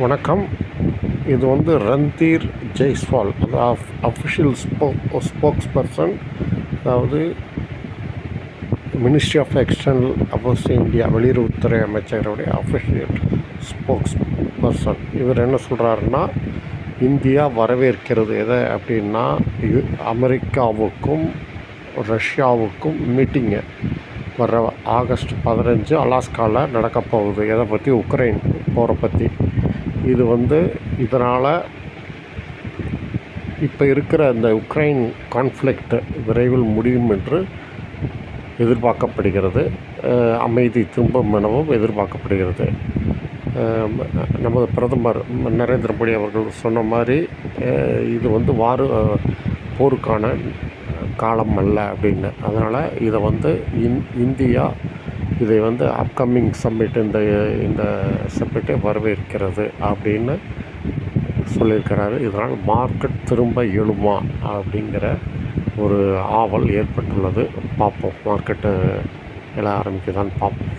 வணக்கம். இது வந்து ரன்தீர் ஜெய்ஸ்வால், அந்த அஃபிஷியல் ஸ்போக்ஸ் பர்சன், அதாவது ministry of external affairs India, வெளியுறவுத்துறை அமைச்சருடைய அஃபிஷியல் ஸ்போக்ஸ் பர்சன். இவர் என்ன சொல்கிறாருன்னா, இந்தியா வரவேற்கிறது எதை அப்படின்னா, அமெரிக்காவுக்கும் ரஷ்யாவுக்கும் மீட்டிங்கு வர ஆகஸ்ட் 15 அலாஸ்காவில் நடக்க போகுது. எதை பற்றி? உக்ரைன் போரை பற்றி. இது வந்து இதனால் இப்போ இருக்கிற இந்த உக்ரைன் கான்ஃப்ளிக்ட் விரைவில் முடியும் என்று எதிர்பார்க்கப்படுகிறது. அமைதி திரும்பும் எனவும் எதிர்பார்க்கப்படுகிறது. நமது பிரதமர் நரேந்திர மோடி அவர்கள் சொன்ன மாதிரி இது வந்து போருக்கான காலம் அல்ல அப்படின்னு. அதனால் இதை வந்து இந்தியா இதை வந்து அப்கமிங் சம்மிட் இந்த சம்மிட்டை வரவேற்கிறது அப்படின்னு சொல்லியிருக்கிறாரு. இதனால் மார்க்கெட் திரும்ப எழுமா அப்படிங்கிற ஒரு ஆவல் ஏற்பட்டுள்ளது. பார்ப்போம், மார்க்கெட்டு எழ ஆரம்பிக்குதான்னு பார்ப்போம்.